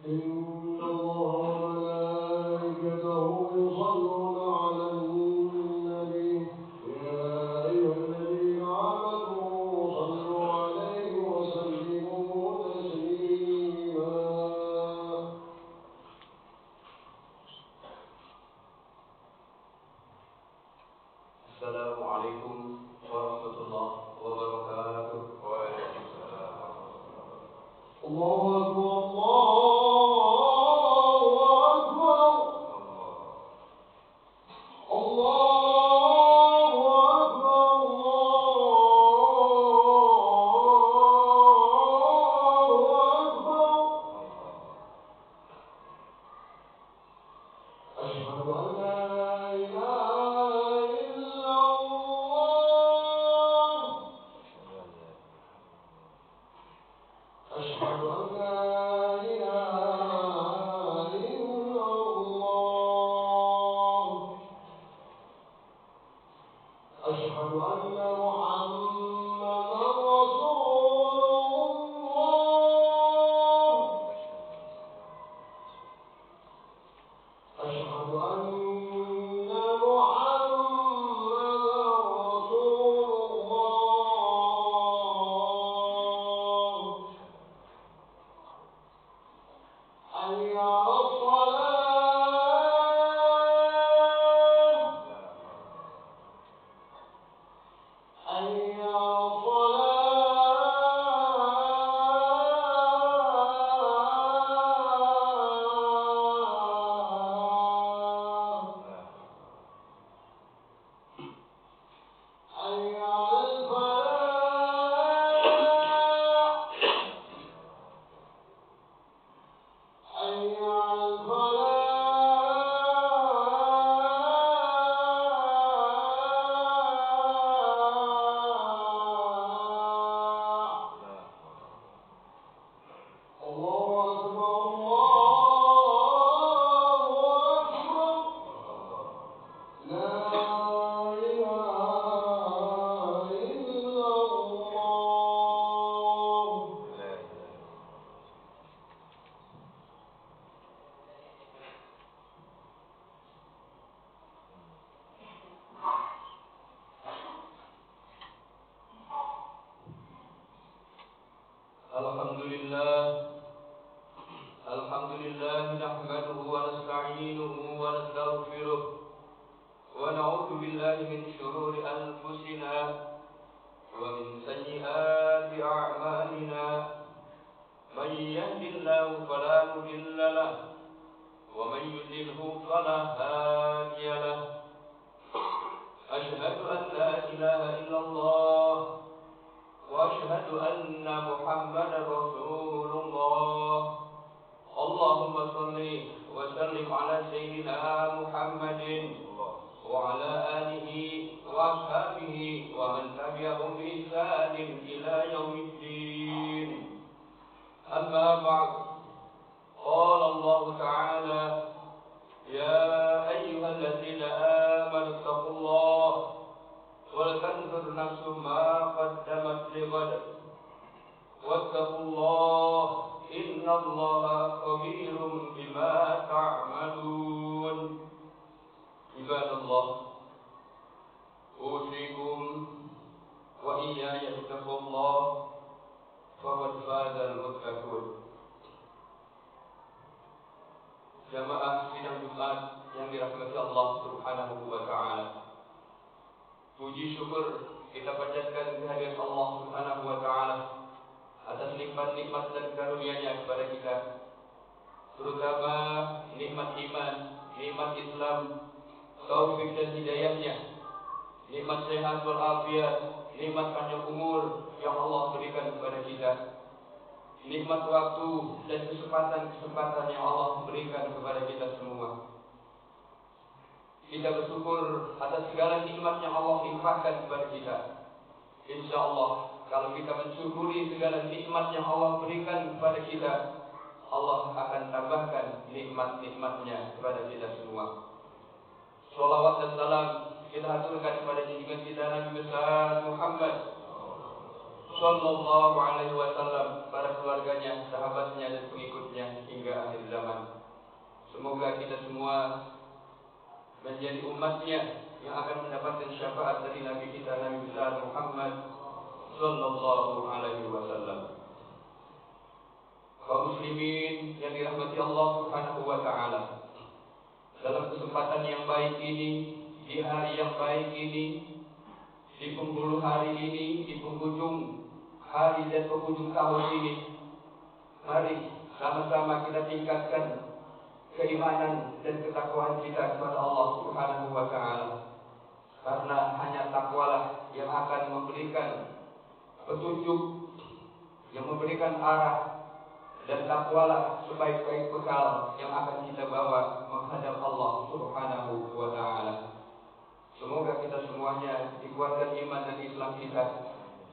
إن الله وملائكته يصلون على النبي يا أيها الذين آمنوا صلوا عليه وسلموا تسليما. السلام عليكم ورحمة الله وبركاته. وعليكم السلام ورحمة الله. الله أكبر الله أكبر الله أكبر الله أكبر. أشهد أن لا إله إلا الله. أشهد أن لا إله إلا الله. أشهد أن محمدا رسول الله. أشهد أن محمدا رسول الله. حي على الصلاة. حي على الصلاة. حي على الفلاح. حي على الفلاح. الله أكبر الله أكبر. لا إله إلا الله. الحمد لله نحمده ونستعينه ونستغفره ونعوذ بالله من شرور أنفسنا ومن سيئات أعمالنا. من يهد الله فلا مضل له ومن يضلله فلا هادي له. أشهد أن لا إله إلا الله وأشهد أن محمدا رسول الله. اللهم صل وسلم على سيدنا محمد وعلى آله وأصحابه ومن تبعهم بإحسان إلى يوم الدين. أما بعد، قال الله تعالى: يا أيها الذين آمنوا اتقوا الله ولتنظر نفس ما قدمت لغد واتقوا الله إن الله خبير بما تعملون. عباد الله، أوصيكم وإياي بتقوى الله فقد فاز المتقون. Jamaah sidang Jumat yang dirahmati Allah Subhanahu wa Ta'ala, puji syukur kita panjatkan kehadirat Allah Subhanahu wa Ta'ala atas nikmat-nikmat dan karunia-Nya kepada kita, terutama nikmat iman, nikmat Islam, taufik dan hidayah-Nya, nikmat sehat walafiat, nikmat panjang umur yang Allah berikan kepada kita, nikmat waktu dan kesempatan-kesempatan yang Allah berikan kepada kita semua. Kita bersyukur atas segala nikmat yang Allah limpahkan kepada kita. Insya Allah, kalau kita mensyukuri segala nikmat yang Allah berikan kepada kita, Allah akan tambahkan nikmat-nikmatnya kepada kita semua. Salawat dan salam kita haturkan kepada junjungan kita Nabi besar Muhammad Sallallahu alaihi wasallam, para keluarganya, sahabatnya dan pengikutnya hingga akhir zaman. Semoga kita semua menjadi umatnya yang akan mendapatkan syafaat dari Nabi kita Nabi besar Muhammad Sallallahu alaihi wasallam. Kaum muslimin yang dirahmati Allah Subhanahu wa taala, dalam kesempatan yang baik ini, di hari yang baik ini, di penghulu hari ini, di penghujung hari dan penghujung tahun ini, mari sama-sama kita tingkatkan keimanan dan ketakwaan kita kepada Allah Subhanahu wa taala. Karena hanya takwalah yang akan memberikan petunjuk, yang memberikan arah, dan takwalah sebaik-baik bekal yang akan kita bawa menghadap Allah Subhanahu wa taala. Semoga kita semuanya dikuatkan iman dan Islam kita,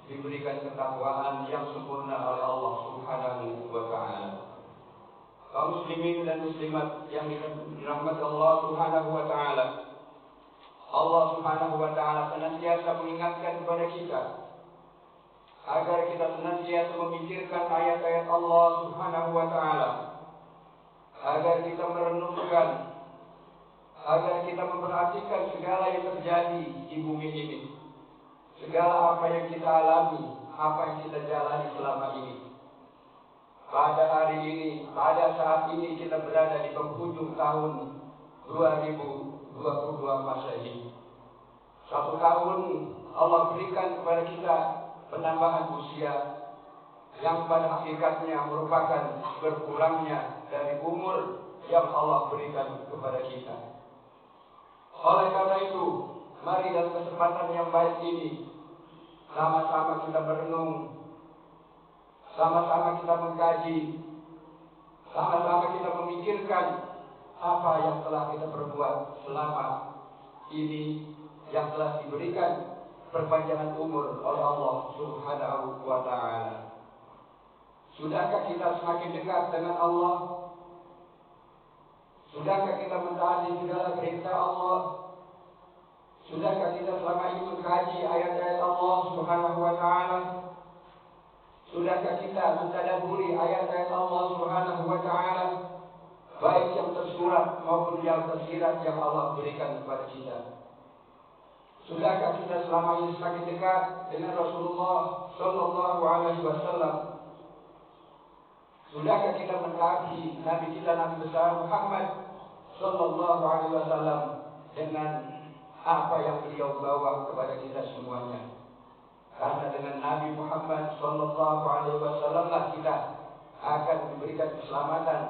diberikan ketakwaan yang sempurna oleh Allah Subhanahu wa taala. Kaum muslimin dan muslimat yang dirahmati Allah Subhanahu wa taala, Allah Subhanahu wa taala senantiasa mengingatkan kepada kita agar kita senantiasa memikirkan ayat-ayat Allah Subhanahu wa taala, agar kita merenungkan, agar kita memperhatikan segala yang terjadi di bumi ini, segala apa yang kita alami, apa yang kita jalani selama ini. Pada hari ini, pada saat ini kita berada di penghujung tahun 2022 Masehi. Satu tahun Allah berikan kepada kita penambahan usia yang pada hakikatnya merupakan berkurangnya dari umur yang Allah berikan kepada kita. Oleh karena itu, mari dalam kesempatan yang baik ini sama-sama kita merenung, sama-sama kita mengkaji, sama-sama kita memikirkan apa yang telah kita perbuat selama ini yang telah diberikan perpanjangan umur oleh Allah Subhanahu wa taala. Sudahkah kita semakin dekat dengan Allah? Sudahkah kita mentaati segala perintah Allah? Sudahkah kita selama ini mengkaji ayat-ayat Allah Subhanahu wa taala? Sudahkah kita mentadabburi ayat-ayat Allah Subhanahu wa taala, baik yang tersurat maupun yang tersirat yang Allah berikan kepada kita? Sudahkah kita selama ini semakin dekat dengan Rasulullah Sallallahu alaihi wasallam? Sudahkah kita mentaati Nabi kita Nabi besar Muhammad Sallallahu alaihi wasallam dengan apa yang beliau bawa kepada kita semuanya? Karena dengan Nabi Muhammad Sallallahu alaihi wasallam lah kita akan diberikan keselamatan,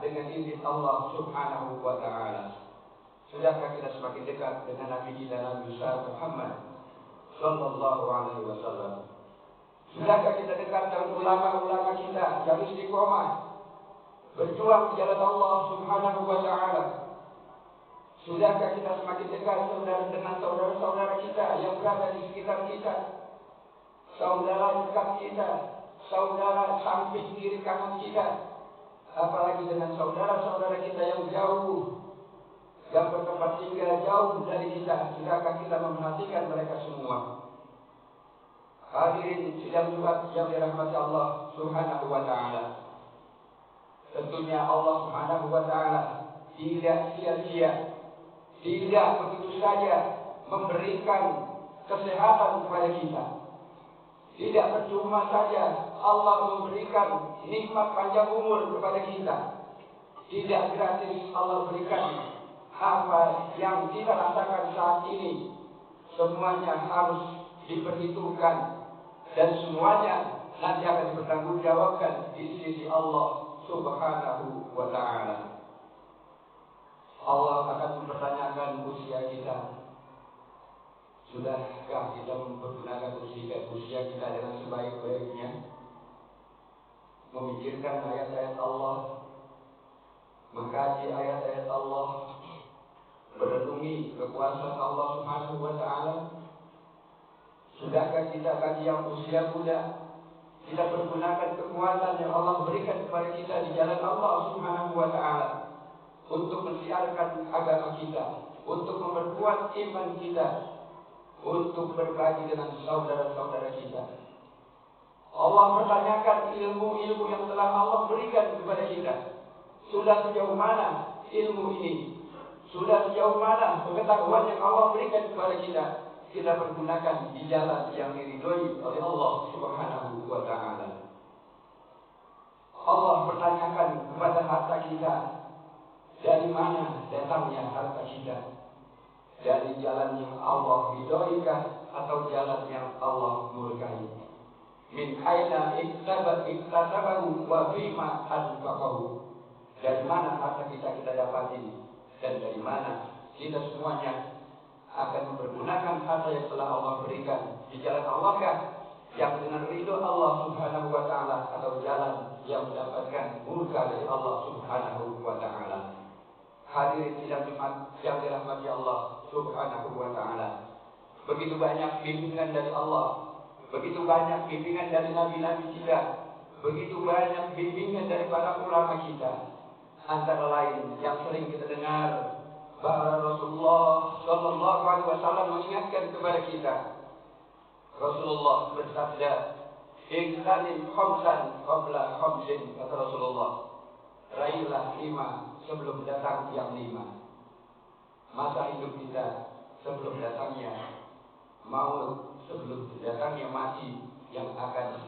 dengan izin Allah Subhanahu wa taala. Sudahkah kita semakin dekat dengan Nabi kita Nabi besar Muhammad Sallallahu alaihi wasallam? Sudahkah kita dekat dengan ulama-ulama kita yang istiqomah berjuang di jalan Allah Subhanahu wa taala? Sudahkah kita semakin dekat dengan saudara-saudara kita yang berada di sekitar kita, saudara dekat kita, saudara samping kiri kanan kita, apalagi dengan saudara-saudara kita yang jauh, yang bertempat tinggal jauh dari kita? Sudahkah kita memperhatikan mereka semua? Hadirin sidang Jumat yang dirahmati Allah Subhanahu wa taala. Tentunya Allah Subhanahu wa taala tidak sia-sia, tidak begitu saja memberikan kesehatan kepada kita. Tidak percuma saja Allah memberikan nikmat panjang umur kepada kita. Tidak gratis Allah berikan apa yang kita rasakan saat ini. Semuanya harus diperhitungkan dan semuanya nanti akan dipertanggungjawabkan di sisi Allah Subhanahu wa taala. Allah akan mempertanyakan usia kita. Sudahkah kita mempergunakan usia kita dengan sebaik-baiknya? Memikirkan ayat-ayat Allah, mengkaji ayat-ayat Allah, merenungi kekuasaan Allah Subhanahu wa taala. Sudahkah kita bagi yang usia muda, kita pergunakan kekuatan yang Allah berikan kepada kita di jalan Allah Subhanahu wa taala untuk mensiarkan agama kita, untuk memperkuat iman kita, untuk berbagi dengan saudara-saudara kita. Allah pertanyakan ilmu-ilmu yang telah Allah berikan kepada kita. Sudah sejauh mana ilmu ini? Sudah sejauh mana pengetahuan yang Allah berikan kepada kita? Kita pergunakan di jalan yang diridhoi oleh Allah Subhanahu wa Ta'ala. Allah pertanyakan kepada harta kita, dari mana datangnya harta kita? Dari jalan yang Allah ridhoikah atau jalan yang Allah murkai? Min aina iktasabahu wa bima anfaqahu. Dari mana harta kita dapati dan dari mana kita semuanya akan mempergunakan harta yang telah Allah berikan di jalan Allahkah yang dengan ridho Allah Subhanahu wa Ta'ala atau jalan yang mendapatkan murka dari Allah Subhanahu wa Ta'ala. Hadirin sidang Jumat yang dirahmati Allah Subhanahu wa Ta'ala. Begitu banyak bimbingan dari Allah, begitu banyak bimbingan dari nabi-nabi kita, begitu banyak bimbingan dari para ulama kita. Antara lain yang sering kita dengar, bahwa Rasulullah Shallallahu Alaihi Wasallam mengingatkan kepada kita. Rasulullah bersabda, "Iktanim khamsan qabla khamsin," kata Rasulullah. Raihlah 5 sebelum datang yang 5. Masa hidup kita sebelum datangnya maut, sebelum datangnya mati yang akan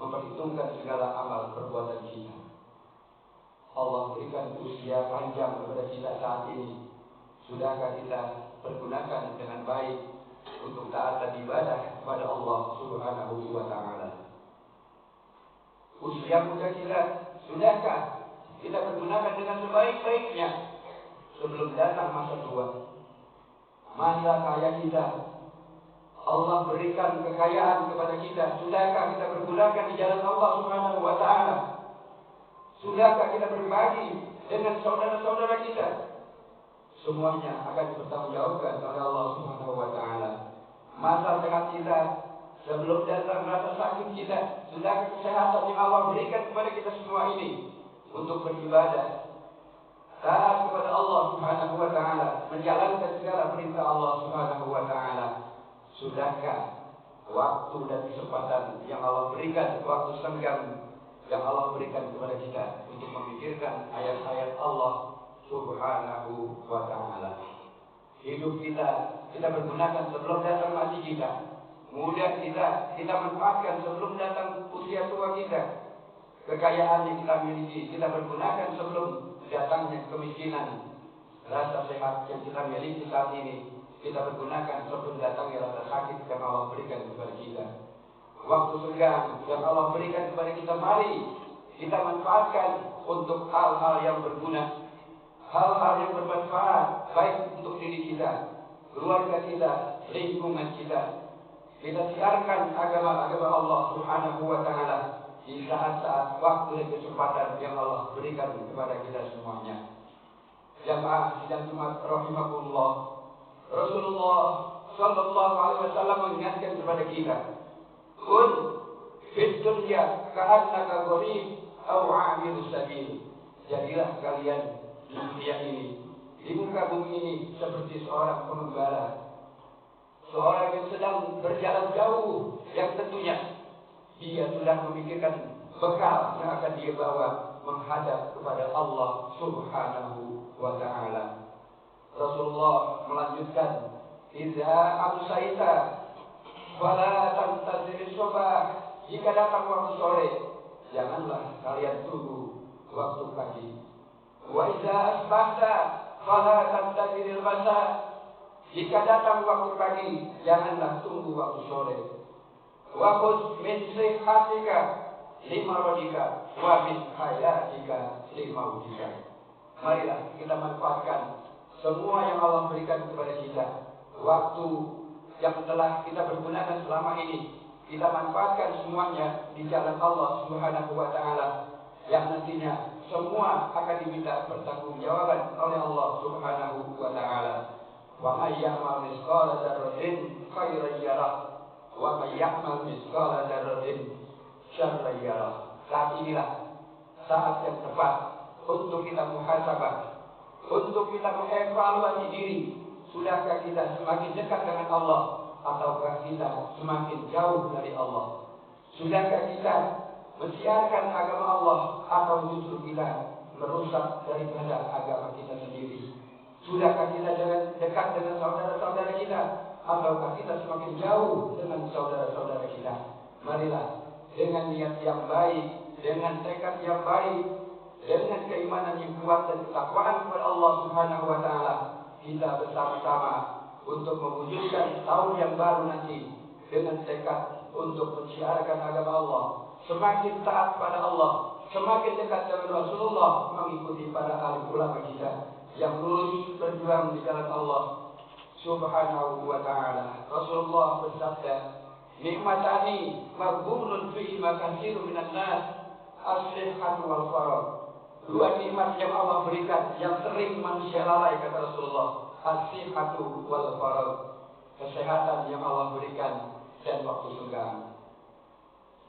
memperhitungkan segala amal perbuatan kita. Allah berikan usia panjang kepada kita saat ini. Sudahkah kita pergunakan dengan baik untuk taat dan ibadah kepada Allah Subhanahu wa Ta'ala? Usia muda kita, sudahkah kita pergunakan dengan sebaik-baiknya sebelum datang masa tua? Masa kaya kita, Allah berikan kekayaan kepada kita, sudahkah kita pergunakan di jalan Allah Subhanahu wa Ta'ala? Sudahkah kita berbagi dengan saudara-saudara kita? Semuanya akan dipertanggungjawabkan oleh Allah Subhanahu wa Ta'ala. Masa sehat kita, sebelum datang rasa sakit kita, sudahkah kesehatan yang Allah berikan kepada kita semua ini untuk beribadah, taat kepada Allah Subhanahu wa Ta'ala, menjalankan segala perintah Allah Subhanahu wa Ta'ala? Sudahkah waktu dan kesempatan yang Allah berikan, waktu senggang yang Allah berikan kepada kita untuk memikirkan ayat-ayat Allah Subhanahu wa Ta'ala? Hidup kita pergunakan sebelum datang mati kita. Muda kita manfaatkan sebelum datang usia tua kita. Kekayaan yang kita miliki kita pergunakan sebelum datangnya kemiskinan. Rasa sehat yang kita miliki saat ini kita pergunakan sebelum datangnya rasa sakit yang Allah berikan kepada kita. Waktu senggang yang Allah berikan kepada kita, mari kita manfaatkan untuk hal-hal yang berguna, hal-hal yang bermanfaat, baik untuk diri kita, keluarga kita, lingkungan kita. Kita siarkan agama-agama Allah Subhanahu wa Ta'ala di saat-saat waktu dan kesempatan yang Allah berikan kepada kita semuanya. Jamaah sidang Jumat rahimakumullah, Rasulullah Sallallahu Alaihi Wasallam mengingatkan kepada kita, "Kun fid dunya ka'annaka gharib aw 'abir sabil." Jadilah kalian di dunia ini, di muka bumi ini, seperti seorang pengembara, seorang yang sedang berjalan jauh, yang tentunya dia sudah memikirkan bekal yang akan dia bawa menghadap kepada Allah Subhanahu wa Ta'ala. Rasulullah melanjutkan, "Idza amsayta fala tantazir subah." Jika datang waktu sore, janganlah kalian tunggu waktu pagi. Wa idza asbahta fala tantazir masa. Jika datang waktu pagi, janganlah tunggu waktu sore. Wa khudh min sihhatika limaradika wa min hayatika limautika. Marilah kita manfaatkan semua yang Allah berikan kepada kita. Waktu yang telah kita pergunakan selama ini, kita manfaatkan semuanya di jalan Allah Subhanahu wa Ta'ala, yang nantinya semua akan diminta pertanggungjawaban oleh Allah Subhanahu wa Ta'ala. Wa may ya'mal mithqala dzarratin khairan yarah wa may ya'mal mithqala dzarratin syarran yarah. Saat inilah saat yang tepat untuk kita muhasabah, untuk kita mengevaluasi diri. Sudahkah kita semakin dekat dengan Allah? ataukah kita semakin jauh dari Allah? Sudahkah kita mensiarkan agama Allah atau justru kita merusak daripada agama kita sendiri? Sudahkah kita dekat dengan saudara-saudara kita ataukah kita semakin jauh dengan saudara-saudara kita? Marilah dengan niat yang baik, dengan tekad yang baik, dengan keimanan yang kuat dan ketakwaan kepada Allah Subhanahu wa taala, kita bersama-sama untuk mewujudkan tahun yang baru nanti dengan tekad untuk mensiarkan agama Allah, semakin taat pada Allah, semakin dekat dengan Rasulullah, mengikuti para alim ulama kita yang lurus berjuang di jalan Allah Subhanahu wa taala. Rasulullah bersabda, "Nikmatani maghbunun fihima katsirun minan nas, as-sihhatu wal faragh." Dua nikmat yang Allah berikan yang sering manusia lalai, kata Rasulullah, as-sihhatu wal faragh. Kesehatan yang Allah berikan dan waktu senggang.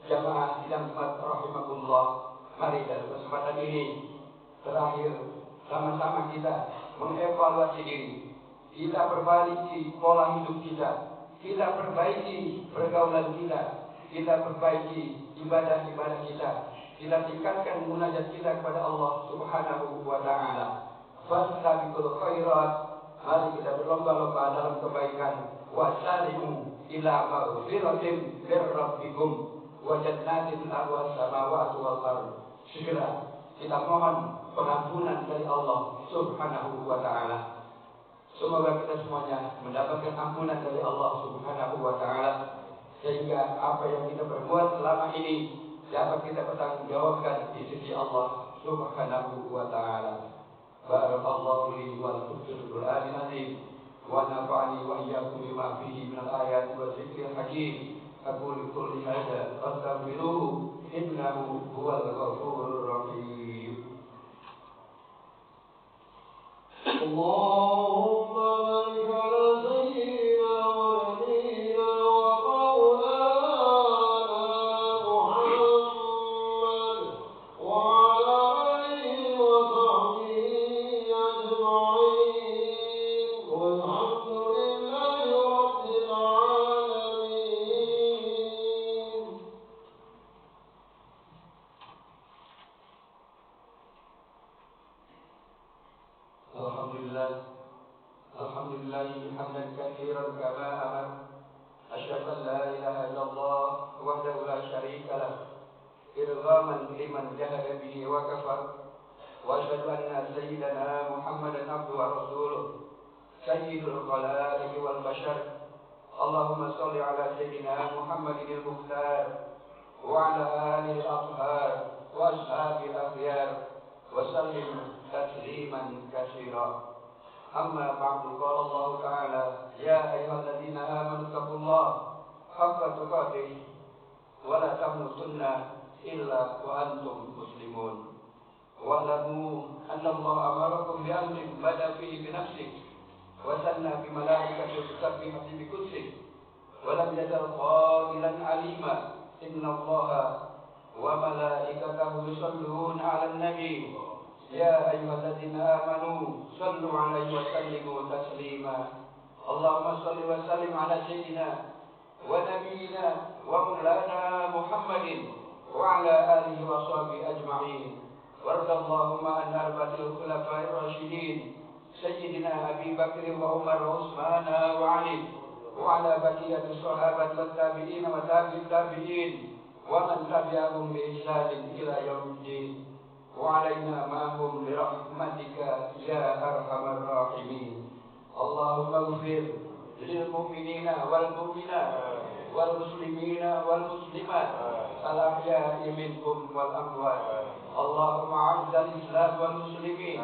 Jamaah sidang Jumat rahimakumullah, mari dalam kesempatan ini terakhir sama-sama kita mengevaluasi diri. Kita perbaiki pola hidup kita, kita perbaiki pergaulan kita perbaiki ibadah-ibadah kita tingkatkan munajat kita kepada Allah Subhanahu wa taala. Fastabiqul khairat, mari kita berlomba-lomba dalam kebaikan. Wasari'u ila maghfiratin mir rabbikum wa jannatin arwah samawati wal ardh. Segera kita mohon pengampunan dari Allah Subhanahu wa taala. Semoga kita semuanya mendapatkan ampunan dari Allah Subhanahu wa taala, sehingga apa yang kita perbuat selama ini dapat kita pertanggungjawabkan di sisi Allah Subhanahu wa taala. Barakallahu li wa lakum fil Qur'anil azim wa nafa'ani wa iyyakum bima fihi minal ayati wa dzikril hakim. Aqulu qouli hadza fastaghfiruhu innahu huwal ghafurur rahim. Allahumma barik ala sayyidina wa nabiyyina wa maulana Muhammad wa ala alihi wa sahbihi ajma'in walhamdulillahi rabbil alamin. Alhamdulillah hamdan katsiran kama amar. Asyhadu an la ilaha illallah wahdahu la syarika lah, irghaman liman jahada bihi wa kafar. Wa asyhadu anna sayyidana Muhammadan abduhu wa rasuluh, sayyidul khalaiqi wal bashar. Allahumma shalli ala sayyidina Muhammadin al-mukhtar wa ala alihi al-athhar wa ashabil akhyar wa sallim tasliman katsira. Amma ba'du, qala Allah ta'ala, ya ayyuhalladzina amanu taqullaha haqqa tuqatih wa la tamutunna illa wa antum muslimun. Wa'lamu anna Allah amarakum bi amrin bada fihi bi nafsihi wa sanna bi malaikatihi tusabbihuna bi qudsih wa lam yazal qailan alima. Inna Allaha wa malaikatahu yusalluna 'alan nabi. Ya ayyuhalladzina amanu sallu 'alaihi wa sallimu taslima. Allahumma salli wa sallim 'ala sayyidina wa nabiyyina wa maulana Muhammadin wa 'ala alihi wa sahbihi ajma'in. Wardallahumma an arba'atil khulafa'ir rasyidin sayyidina Abi Bakr wa Umar wa Utsman wa Ali wa 'ala baqiyati sahabati wat tabi'in wa tabi'it tabi'in wa man tabi'ahum bi ihsanin ila yaumiddin. وعلينا معهم برحمتك يا أرحم الراحمين. اللهم اغفر للمؤمنين والمؤمنات والمسلمين والمسلمات الأحياء منهم والأموات. اللهم أعز الإسلام والمسلمين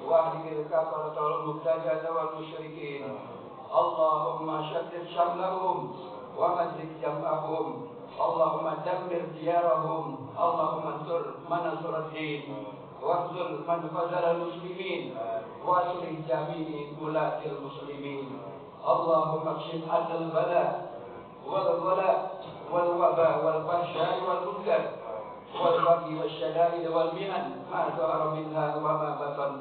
واهلك الكفرة والمبتدعة والمشركين. اللهم شتت شملهم ومزق جمعهم. اللهم دمر ديارهم. اللهم انصر من نصر الدين واخذل من خذل المسلمين واصلح جميع ولاة المسلمين. اللهم اكشف عنا البلاء والغلاء والوباء والفحشاء والمنكر والبغي والشدائد والمحن ما ظهر منها وما بطن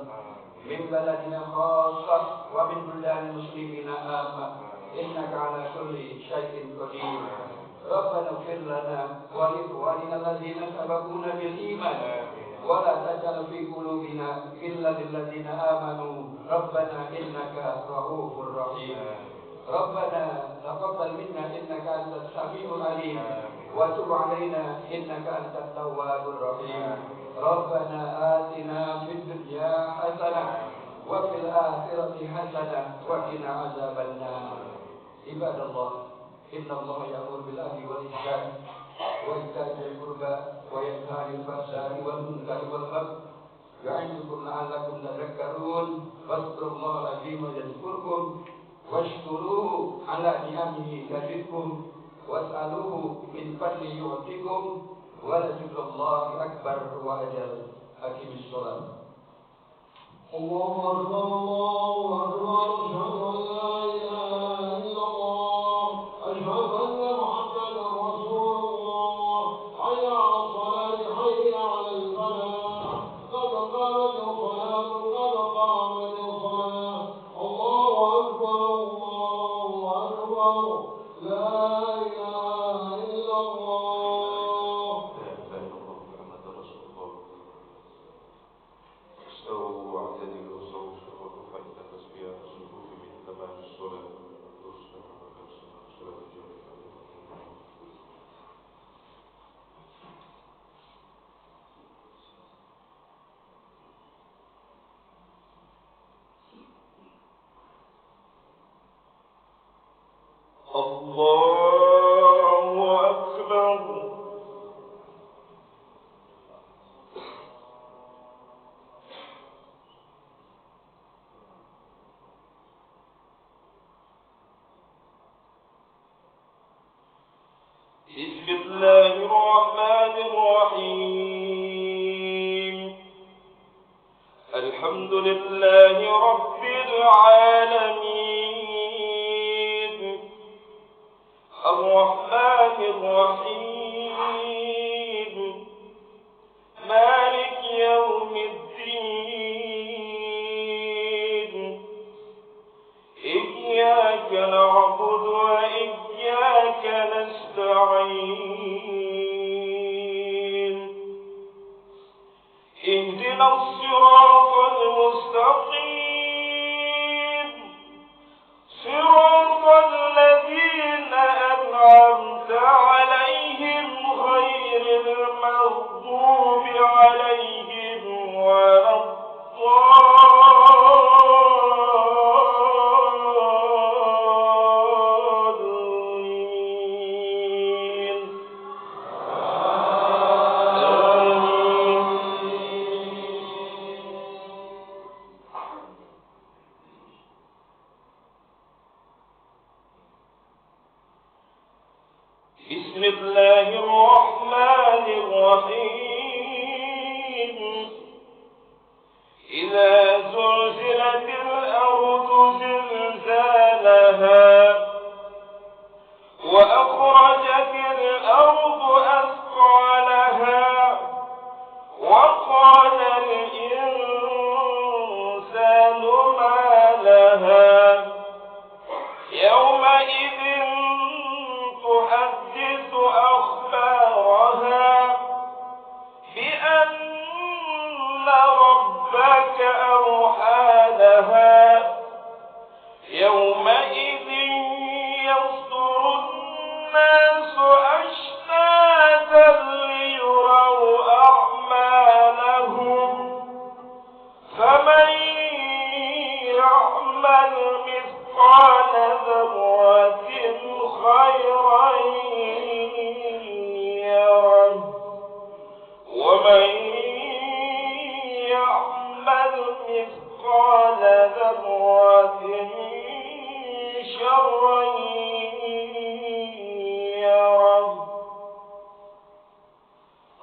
من بلدنا خاصة ومن بلدان المسلمين عامة. إنك على كل شيء قدير. ربنا اغفر لنا ولإخواننا الذين سبقونا بالإيمان ولا تجعل في قلوبنا غلا للذين آمنوا ربنا إنك رؤوف رحيم. ربنا تقبل منا إنك أنت السميع العليم وتب علينا إنك أنت التواب الرحيم. ربنا آتنا في الدنيا حسنة وفي الآخرة حسنة وقنا عذاب النار. عباد الله إن الله يأمر بالعدل والإحسان وإيتاء ذي القربى وينهى عن الفحشاء والمنكر والبغي يعظكم لعلكم تذكرون. فاذكروا الله العظيم يذكركم واشكروه على نعمه يزدكم واسألوه من فضله يعطيكم ولذكر الله أكبر وأجل. أقم الصلاة. الله أكبر الله أكبر. أشهد أن لا إله إلا الله. أشهد أن محمدا رسول الله. حي على الصلاة حي على الفلاح. قد قامت الصلاة قد قامت الصلاة. الله أكبر الله أكبر. لا إله إلا الله. لا إله إلا الله محمد رسول الله. استووا واعتدلوا وصووا صفوفكم فإن تسبيح الصفوف من تمام الصلاة. الله أكبر. بسم الله الرحمن الرحيم. الحمد لله رب العالمين الرحمن الرحيم مالك يوم الدين. إياك نعبد وإياك نستعين. اهدنا الصراط المستقيم صراط الذين أنعمت عليهم غير المغضوب عليهم ولا الضالين. بسم الله الرحمن الرحيم. إذا زلزلت الأرض زلزالها وأخرجت الأرض أثقالها وقال الإنسان ما لها يومئذ تحدث أخبارها بأن ربك أوحى لها يومئذ يصدر الناس أشتاتا ليروا أعمالهم فمن يعمل مثقال ذرة خيرا يره ومن يعمل مثقال ذرة شرا يره.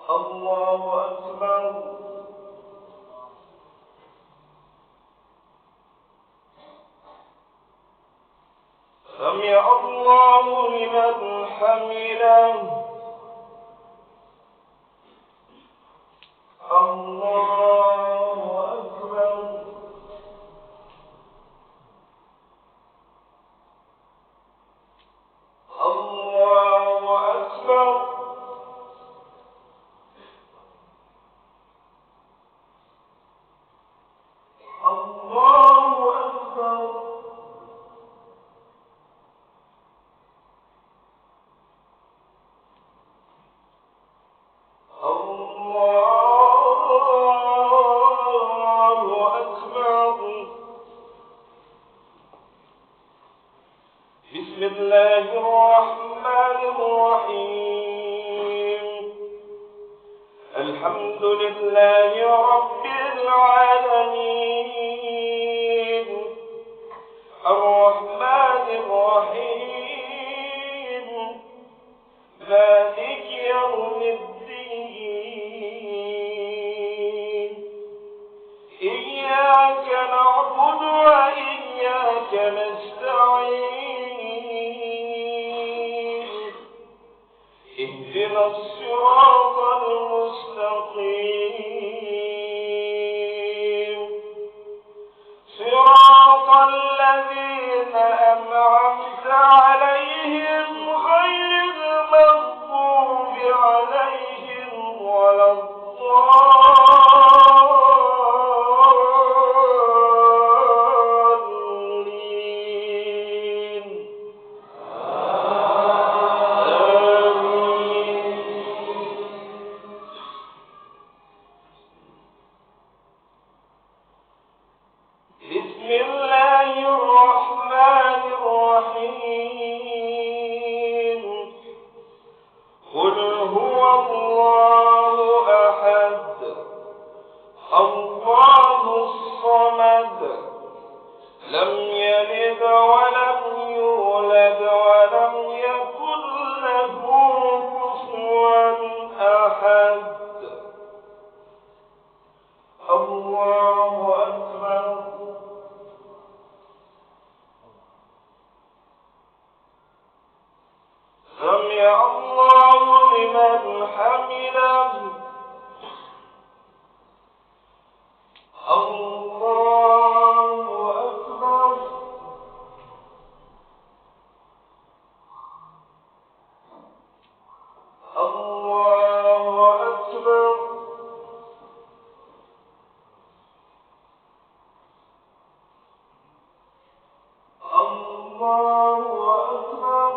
الله أكبر. سمع الله لمن حمده. الله أكبر. الحمد لله رب العالمين الرحمن الرحيم مالك يوم الدين إياك نعبد وإياك نستعين اهدنا الصراط المستقيم صراط الذين أنعمت عليهم غير المغضوب عليهم ولا الضالين بسم الله الرحمن الرحيم قل هو الله أحد الله الصمد لم يلد ولم يولد ولم يكن له كفوا أحد الله أكبر سمع الله لمن حمده الله أكبر الله أكبر الله أكبر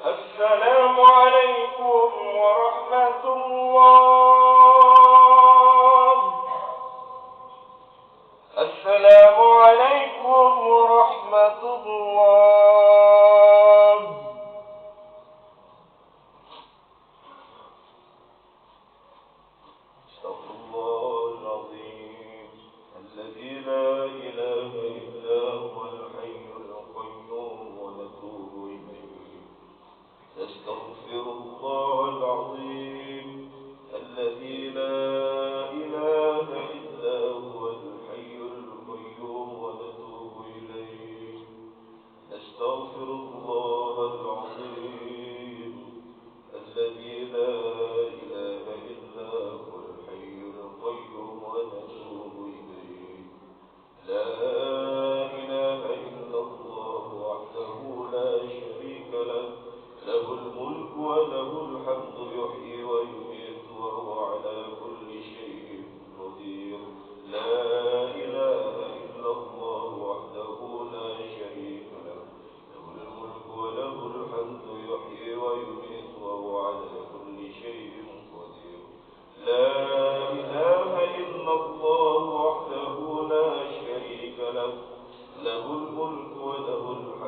السلام عليكم ورحمة الله. السلام عليكم ورحمة الله. استغفر الله العظيم الذي لا إله إلا هو الحي القيوم ونتوب إليه. نستغفر الله العظيم الذي لا إله إلا هو الحي القيوم ونتوب إليه. نستغفر الله العظيم الذي لا إله إلا هو الحي القيوم ونتوب إليه. لا إله إلا الله وحده لا شريك له، له الملك وله الحمد يحيي ويميت وهو على كل شيء قدير. لا إله إلا الله وحده لا شريك له، له الملك وله الحمد يحيي ويميت وهو على كل شيء قدير. لا إله إلا الله وحده لا شريك له، له الملك وله الحمد